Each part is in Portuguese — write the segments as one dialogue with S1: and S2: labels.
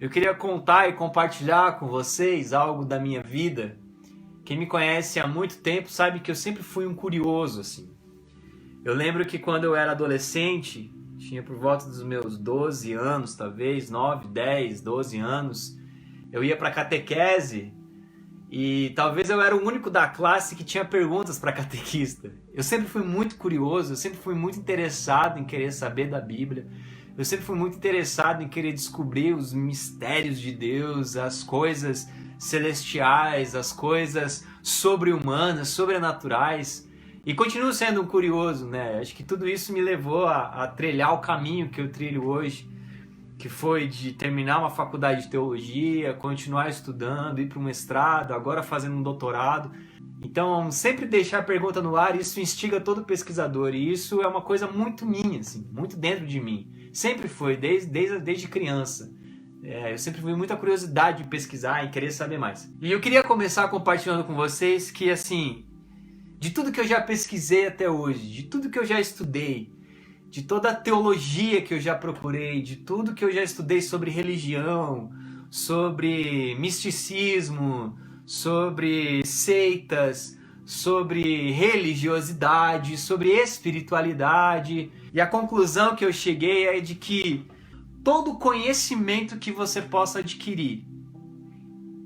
S1: Eu queria contar e compartilhar com vocês algo da minha vida. Quem me conhece há muito tempo sabe que eu sempre fui um curioso, assim. Eu lembro que quando eu era adolescente, tinha por volta dos meus 12 anos, talvez, 9, 10, 12 anos, eu ia para catequese e talvez eu era o único da classe que tinha perguntas para catequista. Eu sempre fui muito curioso, eu sempre fui muito interessado em querer saber da Bíblia. Eu sempre fui muito interessado em querer descobrir os mistérios de Deus, as coisas celestiais, as coisas sobre-humanas, sobrenaturais. E continuo sendo um curioso, né? Acho que tudo isso me levou a trilhar o caminho que eu trilho hoje, que foi de terminar uma faculdade de teologia, continuar estudando, ir para um mestrado, agora fazendo um doutorado. Então, sempre deixar a pergunta no ar, isso instiga todo pesquisador, e isso é uma coisa muito minha, assim, muito dentro de mim. Sempre foi, desde criança. Eu sempre fui muita curiosidade de pesquisar e querer saber mais. E eu queria começar compartilhando com vocês que, assim, de tudo que eu já pesquisei até hoje, de tudo que eu já estudei, de toda a teologia que eu já procurei, de tudo que eu já estudei sobre religião, sobre misticismo, sobre seitas, sobre religiosidade, sobre espiritualidade. E a conclusão que eu cheguei é de que todo conhecimento que você possa adquirir,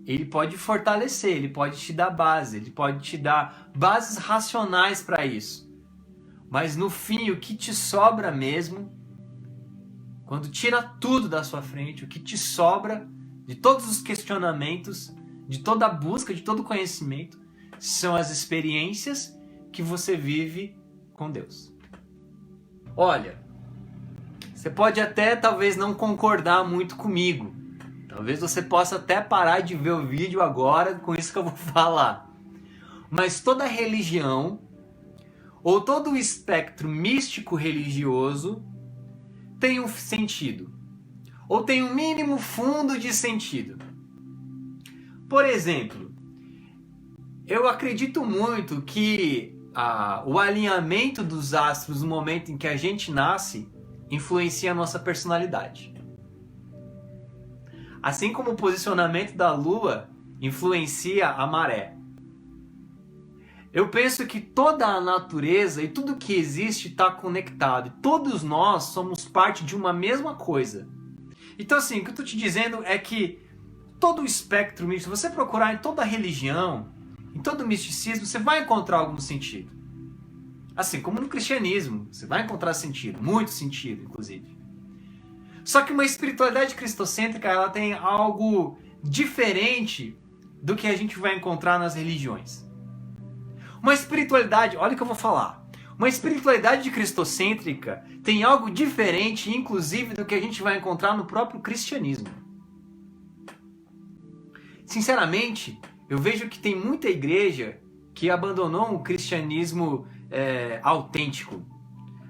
S1: ele pode fortalecer, ele pode te dar base, ele pode te dar bases racionais para isso. Mas no fim, o que te sobra mesmo, quando tira tudo da sua frente, o que te sobra de todos os questionamentos, de toda a busca, de todo o conhecimento, são as experiências que você vive com Deus. Olha, você pode até talvez não concordar muito comigo. Talvez você possa até parar de ver o vídeo agora com isso que eu vou falar. Mas toda religião, ou todo o espectro místico religioso, tem um sentido. Ou tem um mínimo fundo de sentido. Por exemplo, eu acredito muito que o alinhamento dos astros no momento em que a gente nasce influencia a nossa personalidade. Assim como o posicionamento da Lua influencia a maré. Eu penso que toda a natureza e tudo que existe está conectado. Todos nós somos parte de uma mesma coisa. Então, assim, o que eu estou te dizendo é que todo o espectro místico, se você procurar em toda a religião, em todo o misticismo, você vai encontrar algum sentido. Assim como no cristianismo, você vai encontrar sentido, muito sentido, inclusive. Só que uma espiritualidade cristocêntrica, ela tem algo diferente do que a gente vai encontrar nas religiões. Uma espiritualidade, olha o que eu vou falar, uma espiritualidade cristocêntrica tem algo diferente, inclusive, do que a gente vai encontrar no próprio cristianismo. Sinceramente, eu vejo que tem muita igreja que abandonou um cristianismo autêntico.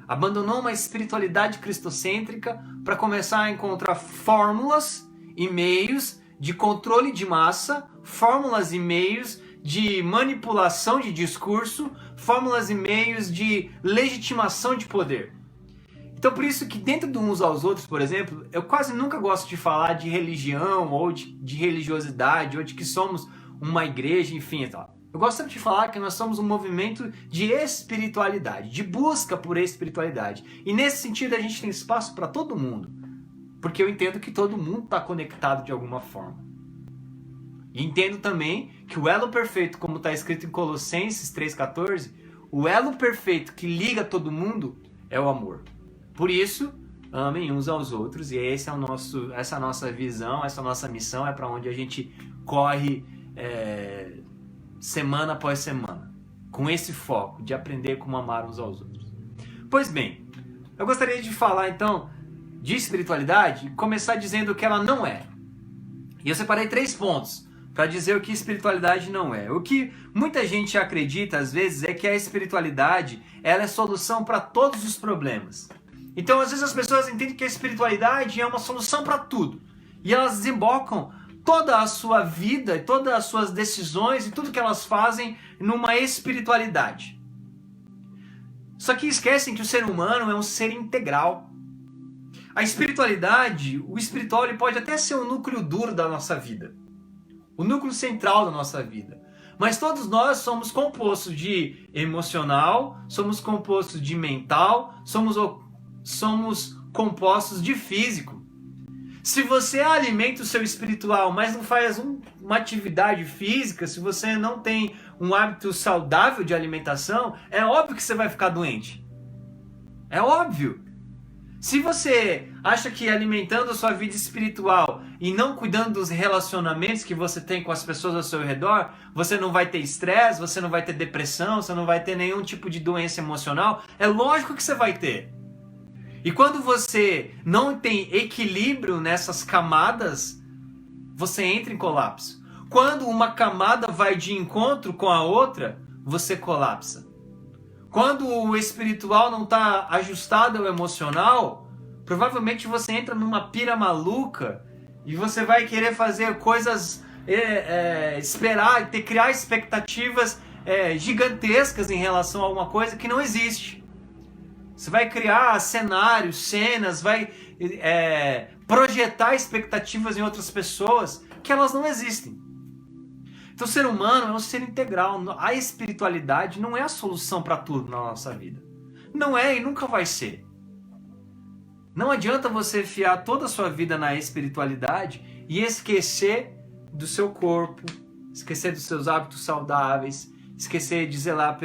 S1: Abandonou uma espiritualidade cristocêntrica para começar a encontrar fórmulas e meios de controle de massa, fórmulas e meios de manipulação de discurso, fórmulas e meios de legitimação de poder. Então por isso que dentro de uns aos outros, por exemplo, eu quase nunca gosto de falar de religião ou de religiosidade ou de que somos uma igreja, enfim e tal. Eu gosto sempre de falar que nós somos um movimento de espiritualidade, de busca por espiritualidade. E nesse sentido a gente tem espaço para todo mundo, porque eu entendo que todo mundo está conectado de alguma forma. E entendo também que o elo perfeito, como está escrito em Colossenses 3,14, o elo perfeito que liga todo mundo é o amor. Por isso, amem uns aos outros, e essa é a nossa visão, essa nossa missão, é para onde a gente corre semana após semana, com esse foco de aprender como amar uns aos outros. Pois bem, eu gostaria de falar então de espiritualidade e começar dizendo o que ela não é. E eu separei 3 pontos para dizer o que espiritualidade não é. O que muita gente acredita às vezes é que a espiritualidade ela é solução para todos os problemas. Então às vezes as pessoas entendem que a espiritualidade é uma solução para tudo. E elas desembocam toda a sua vida, todas as suas decisões e tudo que elas fazem numa espiritualidade. Só que esquecem que o ser humano é um ser integral. A espiritualidade, o espiritual, ele pode até ser o núcleo duro da nossa vida, o núcleo central da nossa vida. Mas todos nós somos compostos de emocional, somos compostos de mental, somos compostos de físico. Se você alimenta o seu espiritual, mas não faz uma atividade física, se você não tem um hábito saudável de alimentação, é óbvio que você vai ficar doente. É óbvio. Se você acha que alimentando a sua vida espiritual e não cuidando dos relacionamentos que você tem com as pessoas ao seu redor, você não vai ter estresse, você não vai ter depressão, você não vai ter nenhum tipo de doença emocional, é lógico que você vai ter. E quando você não tem equilíbrio nessas camadas, você entra em colapso. Quando uma camada vai de encontro com a outra, você colapsa. Quando o espiritual não está ajustado ao emocional, provavelmente você entra numa pira maluca e você vai querer fazer coisas, esperar, criar expectativas gigantescas em relação a alguma coisa que não existe. Você vai criar cenários, cenas, vai projetar expectativas em outras pessoas que elas não existem. Então o ser humano é um ser integral. A espiritualidade não é a solução para tudo na nossa vida. Não é e nunca vai ser. Não adianta você fiar toda a sua vida na espiritualidade e esquecer do seu corpo, esquecer dos seus hábitos saudáveis, esquecer de zelar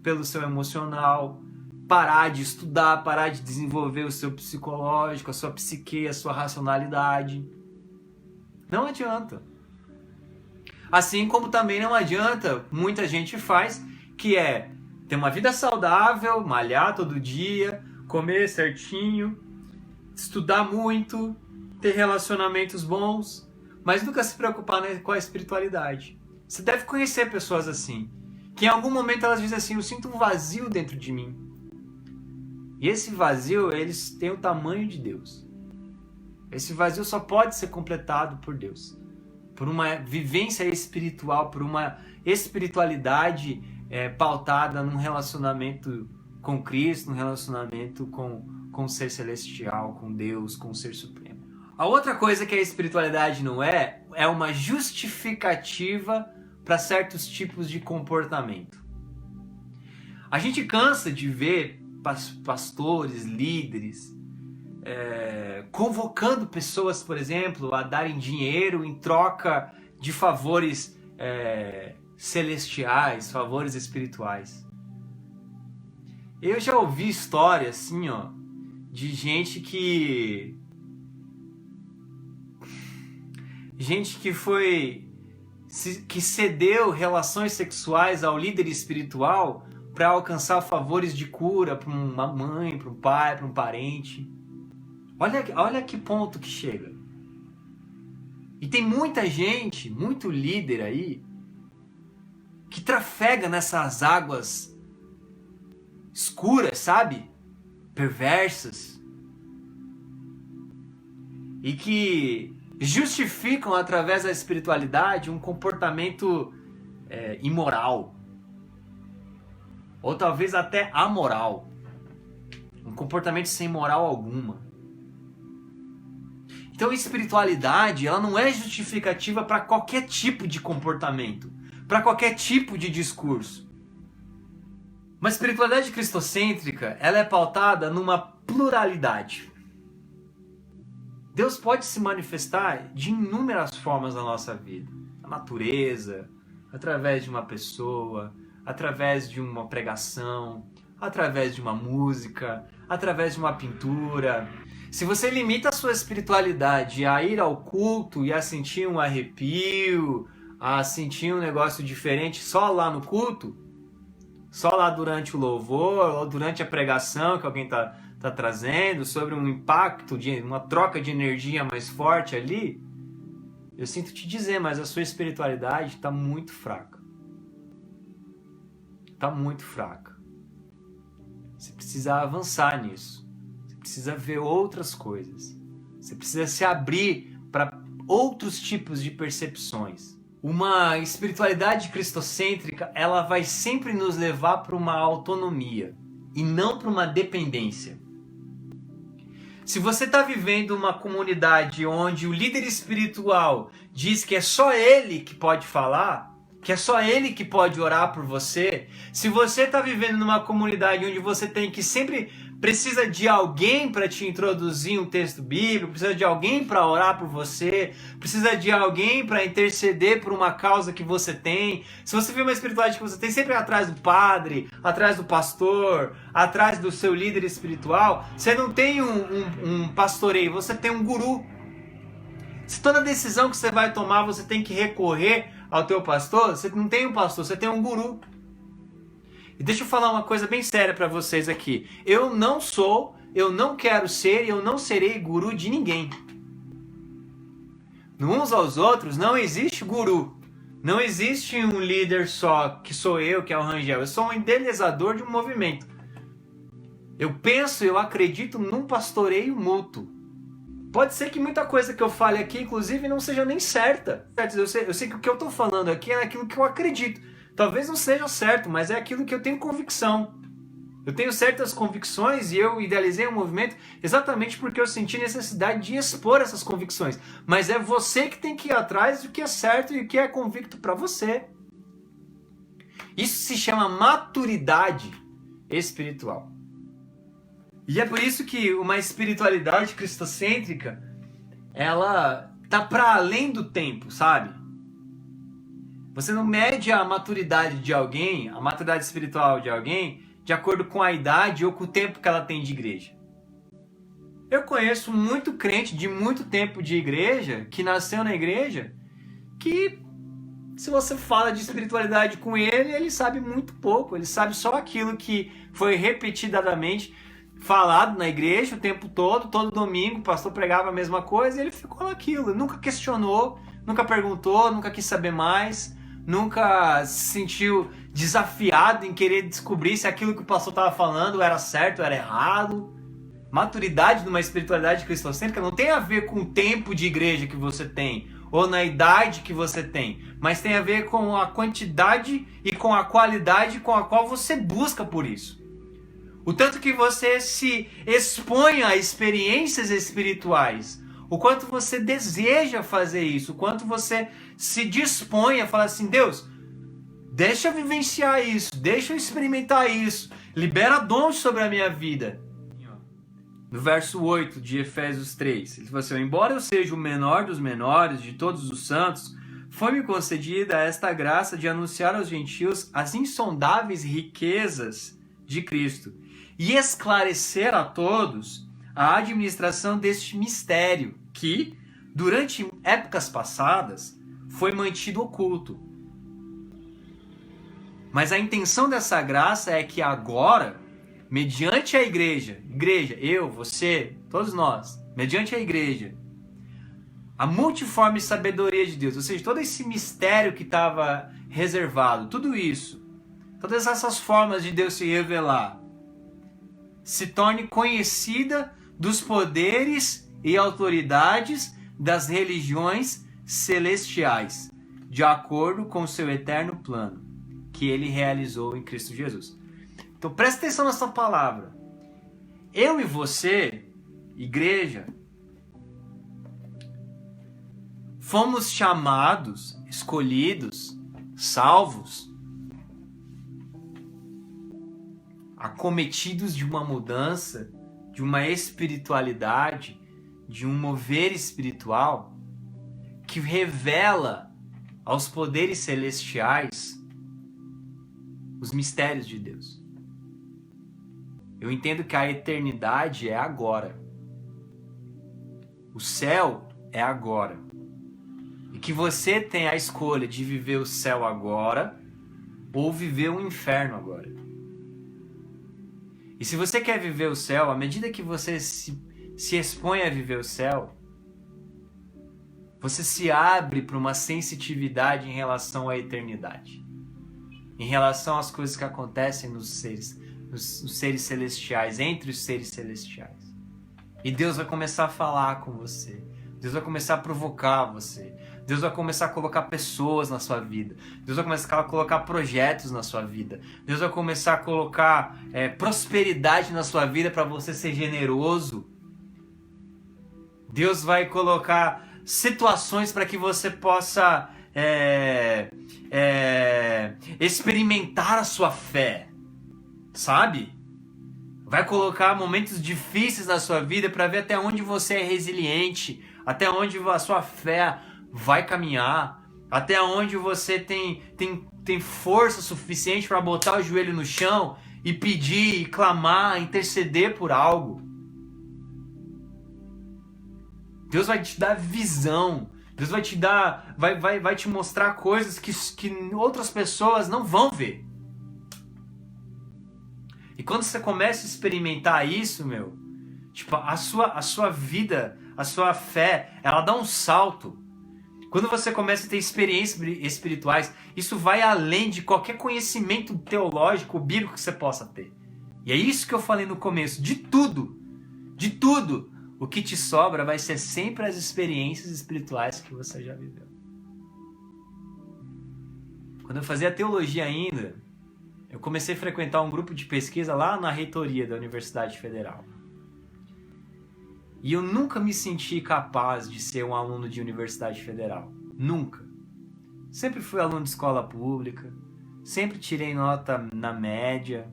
S1: pelo seu emocional, parar de estudar, parar de desenvolver o seu psicológico, a sua psique, a sua racionalidade. Não adianta. Assim como também não adianta, muita gente faz, que é ter uma vida saudável, malhar todo dia, comer certinho, estudar muito, ter relacionamentos bons, mas nunca se preocupar com a espiritualidade. Você deve conhecer pessoas assim, que em algum momento elas dizem assim, eu sinto um vazio dentro de mim. E esse vazio, eles têm o tamanho de Deus. Esse vazio só pode ser completado por Deus. Por uma vivência espiritual, por uma espiritualidade pautada num relacionamento com Cristo, num relacionamento com o ser celestial, com Deus, com o ser supremo. A outra coisa que a espiritualidade não é uma justificativa para certos tipos de comportamento. A gente cansa de ver pastores, líderes, convocando pessoas, por exemplo, a darem dinheiro em troca de favores celestiais, favores espirituais. Eu já ouvi histórias assim, de gente que que cedeu relações sexuais ao líder espiritual para alcançar favores de cura para uma mãe, para um pai, para um parente. Olha que ponto que chega. E tem muita gente, muito líder aí, que trafega nessas águas escuras, sabe? Perversas. E que justificam através da espiritualidade um comportamento imoral. Ou talvez até amoral. Um comportamento sem moral alguma. Então a espiritualidade, ela não é justificativa para qualquer tipo de comportamento, para qualquer tipo de discurso. Uma espiritualidade cristocêntrica, ela é pautada numa pluralidade. Deus pode se manifestar de inúmeras formas na nossa vida. Na natureza, através de uma pessoa, através de uma pregação, através de uma música, através de uma pintura. Se você limita a sua espiritualidade a ir ao culto e a sentir um arrepio, a sentir um negócio diferente só lá no culto, só lá durante o louvor ou durante a pregação que alguém está trazendo, sobre um impacto, uma troca de energia mais forte ali, eu sinto te dizer, mas a sua espiritualidade está muito fraca. Está muito fraca. Você precisa avançar nisso. Você precisa ver outras coisas. Você precisa se abrir para outros tipos de percepções. Uma espiritualidade cristocêntrica, ela vai sempre nos levar para uma autonomia e não para uma dependência. Se você está vivendo uma comunidade onde o líder espiritual diz que é só ele que pode falar, que é só ele que pode orar por você, se você está vivendo numa comunidade onde você tem que sempre precisa de alguém para te introduzir um texto bíblico, precisa de alguém para orar por você, precisa de alguém para interceder por uma causa que você tem. Se você vê uma espiritualidade que você tem sempre atrás do padre, atrás do pastor, atrás do seu líder espiritual, você não tem um pastoreio, você tem um guru. Se toda decisão que você vai tomar você tem que recorrer ao teu pastor, você não tem um pastor, você tem um guru. E deixa eu falar uma coisa bem séria para vocês aqui. Eu não sou, eu não quero ser e eu não serei guru de ninguém. Uns aos outros não existe guru. Não existe um líder só, que sou eu, que é o Rangel. Eu sou um idealizador de um movimento. Eu penso, eu acredito num pastoreio mútuo. Pode ser que muita coisa que eu fale aqui, inclusive, não seja nem certa. Eu sei que o que eu estou falando aqui é aquilo que eu acredito. Talvez não seja certo, mas é aquilo que eu tenho convicção. Eu tenho certas convicções e eu idealizei um movimento exatamente porque eu senti necessidade de expor essas convicções. Mas é você que tem que ir atrás do que é certo e o que é convicto para você. Isso se chama maturidade espiritual. E é por isso que uma espiritualidade cristocêntrica, ela tá para além do tempo, sabe? Você não mede a maturidade de alguém, a maturidade espiritual de alguém, de acordo com a idade ou com o tempo que ela tem de igreja. Eu conheço muito crente de muito tempo de igreja, que nasceu na igreja, que se você fala de espiritualidade com ele, ele sabe muito pouco, ele sabe só aquilo que foi repetidamente falado na igreja o tempo todo domingo o pastor pregava a mesma coisa e ele ficou naquilo, nunca questionou, nunca perguntou, nunca quis saber mais, nunca se sentiu desafiado em querer descobrir se aquilo que o pastor estava falando era certo ou era errado. Maturidade numa espiritualidade cristocêntrica não tem a ver com o tempo de igreja que você tem, ou na idade que você tem, mas tem a ver com a quantidade e com a qualidade com a qual você busca por isso. O tanto que você se expõe a experiências espirituais, o quanto você deseja fazer isso, o quanto você se dispõe a falar assim, Deus, deixa eu vivenciar isso, deixa eu experimentar isso, libera dons sobre a minha vida. No verso 8 de Efésios 3, ele fala assim, embora eu seja o menor dos menores de todos os santos, foi-me concedida esta graça de anunciar aos gentios as insondáveis riquezas de Cristo e esclarecer a todos a administração deste mistério que, durante épocas passadas, foi mantido oculto. Mas a intenção dessa graça é que agora, mediante a igreja, eu, você, todos nós, mediante a igreja, a multiforme sabedoria de Deus, ou seja, todo esse mistério que estava reservado, tudo isso, todas essas formas de Deus se revelar, se torne conhecida dos poderes e autoridades das religiões celestiais, de acordo com o seu eterno plano, que ele realizou em Cristo Jesus. Então presta atenção nessa palavra. Eu e você, igreja, fomos chamados, escolhidos, salvos, acometidos de uma mudança, de uma espiritualidade, de um mover espiritual que revela aos poderes celestiais os mistérios de Deus. Eu entendo que a eternidade é agora. O céu é agora. E que você tem a escolha de viver o céu agora ou viver o inferno agora. E se você quer viver o céu, à medida que você se expõe a viver o céu, você se abre para uma sensitividade em relação à eternidade. Em relação às coisas que acontecem nos seres celestiais, entre os seres celestiais. E Deus vai começar a falar com você. Deus vai começar a provocar você. Deus vai começar a colocar pessoas na sua vida. Deus vai começar a colocar projetos na sua vida. Deus vai começar a colocar prosperidade na sua vida para você ser generoso. Deus vai colocar situações para que você possa experimentar a sua fé, sabe? Vai colocar momentos difíceis na sua vida para ver até onde você é resiliente, até onde a sua fé vai caminhar, até onde você tem força suficiente para botar o joelho no chão e pedir, e clamar, interceder por algo. Deus vai te dar visão. Deus vai te dar, vai te mostrar coisas que outras pessoas não vão ver. E quando você começa a experimentar isso, tipo, a sua vida, a sua fé, ela dá um salto. Quando você começa a ter experiências espirituais, isso vai além de qualquer conhecimento teológico ou bíblico que você possa ter. E é isso que eu falei no começo, de tudo, o que te sobra vai ser sempre as experiências espirituais que você já viveu. Quando eu fazia teologia ainda, eu comecei a frequentar um grupo de pesquisa lá na reitoria da Universidade Federal. E eu nunca me senti capaz de ser um aluno de Universidade Federal. Nunca. Sempre fui aluno de escola pública, sempre tirei nota na média.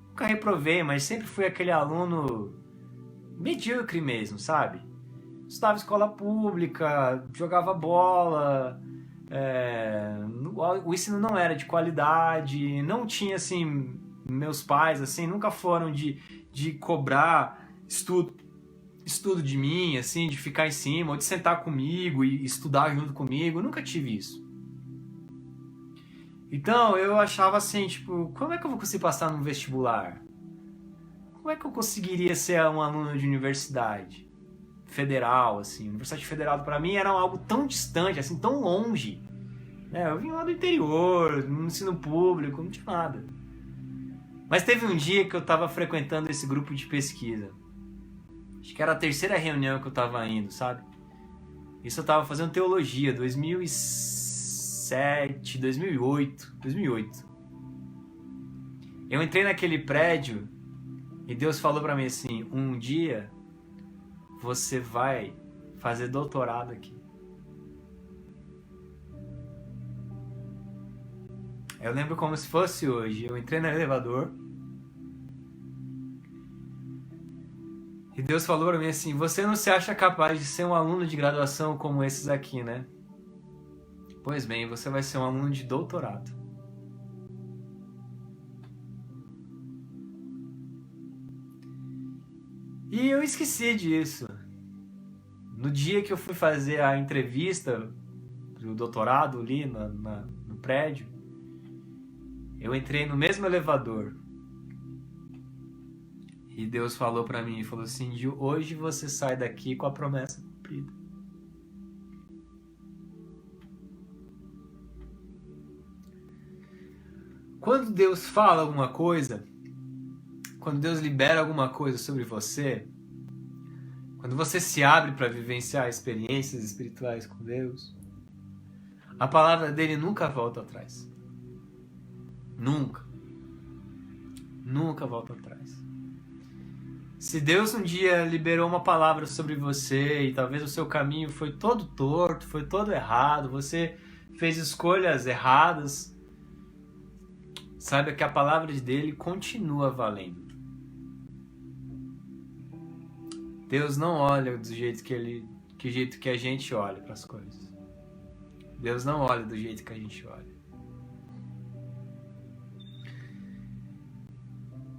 S1: Nunca reprovei, mas sempre fui aquele aluno medíocre mesmo, sabe? Estudava em escola pública, jogava bola, o ensino não era de qualidade, não tinha, assim, meus pais, assim, nunca foram de cobrar estudo de mim, assim, de ficar em cima, ou de sentar comigo e estudar junto comigo, nunca tive isso. Então, eu achava assim, tipo, como é que eu vou conseguir passar no vestibular? Como é que eu conseguiria ser um aluno de universidade federal, assim? Universidade federal para mim era algo tão distante, assim, tão longe. Eu vim lá do interior, no ensino público, não tinha nada. Mas teve um dia que eu estava frequentando esse grupo de pesquisa. Acho que era a terceira reunião que eu estava indo, sabe? Isso eu estava fazendo teologia, 2007, 2008. Eu entrei naquele prédio e Deus falou pra mim assim, um dia você vai fazer doutorado aqui. Eu lembro como se fosse hoje. Eu entrei no elevador e Deus falou pra mim assim, você não se acha capaz de ser um aluno de graduação como esses aqui, né? Pois bem, você vai ser um aluno de doutorado. E eu esqueci disso. No dia que eu fui fazer a entrevista do doutorado ali no prédio, eu entrei no mesmo elevador. E Deus falou pra mim, falou assim, de hoje você sai daqui com a promessa cumprida. Quando Deus fala alguma coisa, quando Deus libera alguma coisa sobre você, quando você se abre para vivenciar experiências espirituais com Deus, a palavra dele nunca volta atrás. Nunca. Nunca volta atrás. Se Deus um dia liberou uma palavra sobre você e talvez o seu caminho foi todo torto, foi todo errado, você fez escolhas erradas, saiba que a palavra dele continua valendo. Deus não olha do jeito que a gente olha para as coisas. Deus não olha do jeito que a gente olha.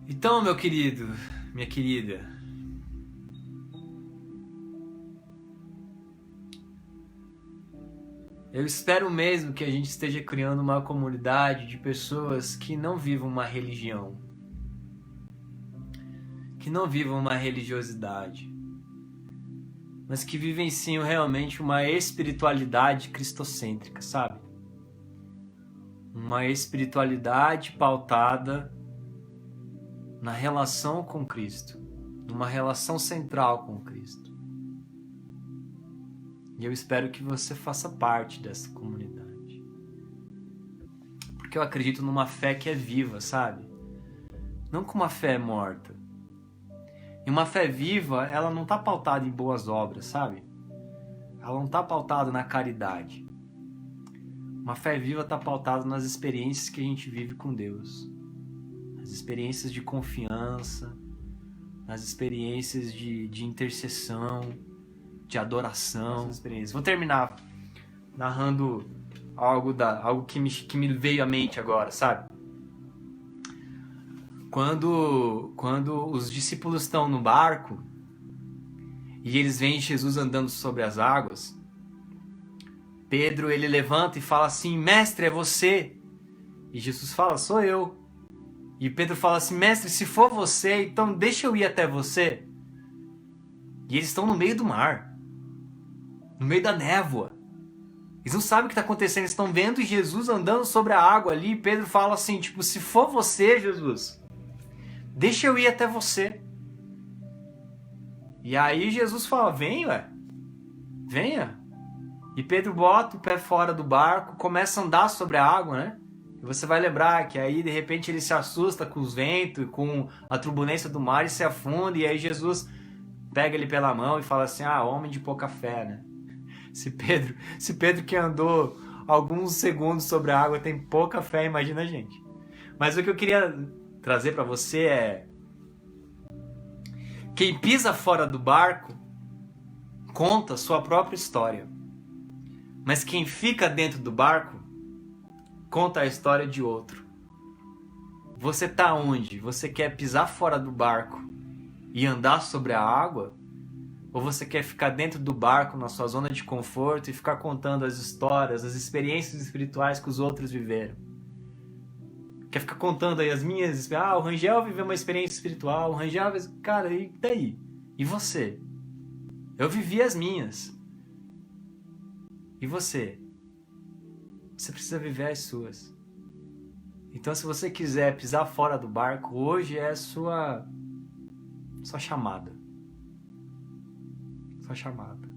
S1: Então, meu querido, minha querida, eu espero mesmo que a gente esteja criando uma comunidade de pessoas que não vivam uma religião, que não vivam uma religiosidade, mas que vivenciam realmente uma espiritualidade cristocêntrica, sabe? Uma espiritualidade pautada na relação com Cristo, numa relação central com Cristo. E eu espero que você faça parte dessa comunidade. Porque eu acredito numa fé que é viva, sabe? Não com uma fé morta. E uma fé viva, ela não está pautada em boas obras, sabe? Ela não está pautada na caridade. Uma fé viva está pautada nas experiências que a gente vive com Deus. Nas experiências de confiança, nas experiências de intercessão, de adoração. Vou terminar narrando algo que me veio à mente agora, sabe? Quando os discípulos estão no barco e eles veem Jesus andando sobre as águas, Pedro, ele levanta e fala assim: mestre, é você? E Jesus fala: sou eu. E Pedro fala assim: mestre, se for você, então deixa eu ir até você. E eles estão no meio do mar, no meio da névoa. Eles não sabem o que está acontecendo, eles estão vendo Jesus andando sobre a água ali. E Pedro fala assim, tipo, se for você, Jesus, deixa eu ir até você. E aí Jesus fala: vem, ué, venha. E Pedro bota o pé fora do barco, começa a andar sobre a água, né? E você vai lembrar que aí de repente ele se assusta com os ventos, com a turbulência do mar e se afunda. E aí Jesus pega ele pela mão e fala assim: ah, homem de pouca fé, né? Se Pedro que andou alguns segundos sobre a água tem pouca fé, imagina a gente. Mas o que eu queria trazer para você é: quem pisa fora do barco conta sua própria história. Mas quem fica dentro do barco conta a história de outro. Você tá onde? Você quer pisar fora do barco e andar sobre a água? Ou você quer ficar dentro do barco, na sua zona de conforto, e ficar contando as histórias, as experiências espirituais que os outros viveram? Quer ficar contando aí as minhas... Ah, o Rangel viveu uma experiência espiritual, o Rangel... Cara, e daí? E você? Eu vivi as minhas. E você? Você precisa viver as suas. Então, se você quiser pisar fora do barco, hoje é sua chamada. Sua chamada.